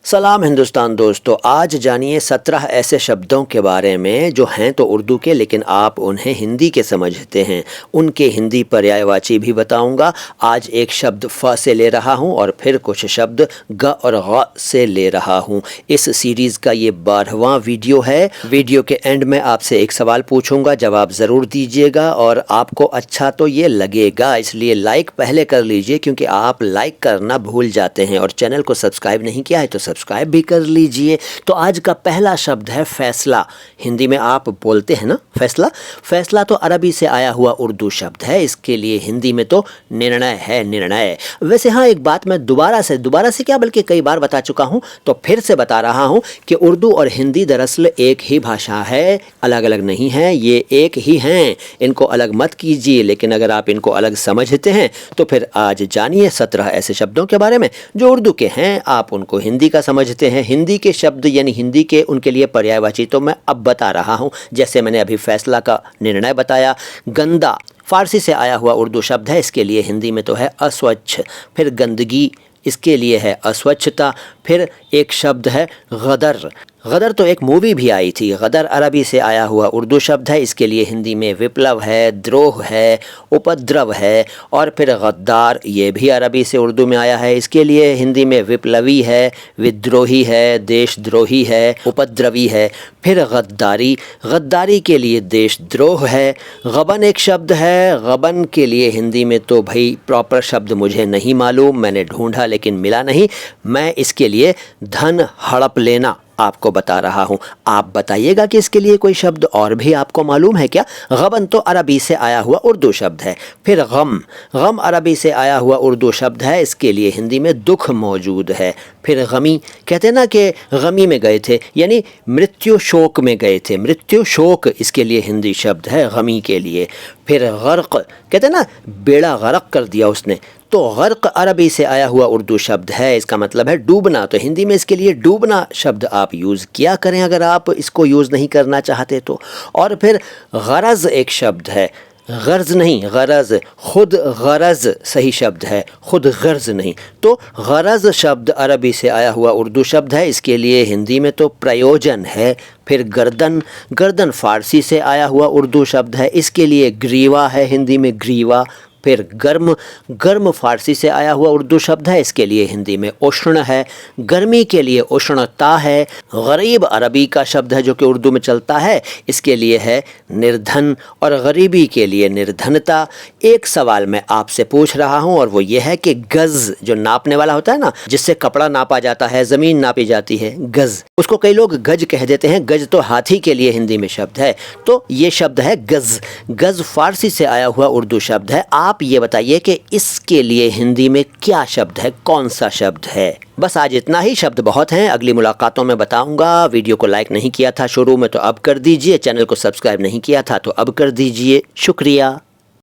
سلام ہندوستان دوستو، آج جانیے 17 ایسے شبدوں کے بارے میں جو ہیں تو اردو کے لیکن آپ انہیں ہندی کے سمجھتے ہیں۔ ان کے ہندی پریائے واچی بھی بتاؤں گا۔ آج ایک شبد ف سے لے رہا ہوں اور پھر کچھ شبد گ اور غ سے لے رہا ہوں۔ اس سیریز کا یہ 12واں ویڈیو ہے۔ ویڈیو کے اینڈ میں آپ سے ایک سوال پوچھوں گا، جواب ضرور دیجیے گا اور آپ کو اچھا تو یہ لگے گا، اس لیے لائک پہلے کر لیجیے کیونکہ آپ لائک کرنا بھول جاتے ہیں، اور چینل کو سبسکرائب نہیں کیا ہے تو سبسکرائب بھی کر لیجئے۔ تو آج کا پہلا شبد ہے فیصلہ۔ ہندی میں آپ بولتے ہیں نا فیصلہ۔ فیصلہ تو عربی سے آیا ہوا اردو شبد ہے، اس کے لیے ہندی میں تو نرنئے ہے، نرنئے۔ ویسے ہاں ایک بات میں دوبارہ سے کیا بلکہ کئی بار بتا چکا ہوں، تو پھر سے بتا رہا ہوں کہ اردو اور ہندی دراصل ایک ہی بھاشا ہے، الگ الگ نہیں ہیں، یہ ایک ہی ہیں، ان کو الگ مت کیجیے۔ لیکن اگر آپ ان کو الگ سمجھتے ہیں تو پھر آج جانیے 17 ایسے شبدوں کے بارے میں جو اردو کے ہیں، آپ ان کو ہندی کا سمجھتے ہیں۔ ہندی کے شبد یعنی ہندی کے ان کے لیے پریائے واچی تو میں اب بتا رہا ہوں، جیسے میں نے ابھی فیصلہ کا نرنئے بتایا۔ گندا فارسی سے آیا ہوا اردو شبد ہے، اس کے لیے ہندی میں تو ہے اسوچھ۔ پھر گندگی، اس کے لیے ہے اسوچھتا۔ پھر ایک شبد ہے غدر۔ غدر تو ایک مووی بھی آئی تھی۔ غدر عربی سے آیا ہوا اردو شبد ہے، اس کے لیے ہندی میں وپلو ہے، دروہ ہے، اپدرو ہے۔ اور پھر غدار، یہ بھی عربی سے اردو میں آیا ہے، اس کے لیے ہندی میں وپلوی ہے، ودروہی ہے، دیش دروہی ہے، اپدروی ہے۔ پھر غداری، غداری کے لیے دیش دروہ ہے۔ غبن ایک شبد ہے، غبن کے لیے ہندی میں تو بھائی پراپر شبد مجھے نہیں معلوم، میں نے ڈھونڈا لیکن ملا نہیں۔ میں اس کے لیے دھن ہڑپ لینا آپ کو بتا رہا ہوں، آپ بتائیے گا کہ اس کے لیے کوئی شبد اور بھی آپ کو معلوم ہے کیا؟ غبن تو عربی سے آیا ہوا اردو شبد ہے۔ پھر غم، غم عربی سے آیا ہوا اردو شبد ہے، اس کے لیے ہندی میں دکھ موجود ہے۔ پھر غمی، کہتے ہیں نا کہ غمی میں گئے تھے، یعنی مرتیو شوک میں گئے تھے، مرتیو شوک اس کے لیے ہندی شبد ہے غمی کے لیے۔ پھر غرق، کہتے ہیں نا بیڑا غرق کر دیا اس نے، تو غرق عربی سے آیا ہوا اردو شبد ہے، اس کا مطلب ہے ڈوبنا، تو ہندی میں اس کے لیے ڈوبنا شبد آپ یوز کیا کریں اگر آپ اس کو یوز نہیں کرنا چاہتے تو۔ اور پھر غرض ایک شبد ہے، غرض نہیں غرض، خود غرض صحیح شبد ہے، خود غرض نہیں۔ تو غرض شبد عربی سے آیا ہوا اردو شبد ہے، اس کے لیے ہندی میں تو پریوجن ہے۔ پھر گردن، گردن فارسی سے آیا ہوا اردو شبد ہے، اس کے لیے گریوا ہے، ہندی میں گریوا۔ پھر گرم، گرم فارسی سے آیا ہوا اردو شبد ہے، اس کے لیے ہندی میں اشن ہے، گرمی کے لیے اشنتا ہے۔ غریب عربی کا شبد ہے جو کہ اردو میں چلتا ہے، اس کے لیے ہے نردھن، اور غریبی کے لیے نردھنتا۔ ایک سوال میں آپ سے پوچھ رہا ہوں اور وہ یہ ہے کہ گز جو ناپنے والا ہوتا ہے نا، جس سے کپڑا ناپا جاتا ہے، زمین ناپی جاتی ہے، گز، اس کو کئی لوگ گج کہہ دیتے ہیں، گج تو ہاتھی کے لیے ہندی میں شبد ہے، تو یہ شبد ہے گز۔ گز فارسی سے آیا ہوا اردو شبد ہے، آپ یہ بتائیے کہ اس کے لیے ہندی میں کیا شبد ہے، کون سا شبد ہے؟ بس آج اتنا ہی، شبد بہت ہیں، اگلی ملاقاتوں میں بتاؤں گا۔ ویڈیو کو لائک نہیں کیا تھا شروع میں تو اب کر دیجئے، چینل کو سبسکرائب نہیں کیا تھا تو اب کر دیجئے۔ شکریہ۔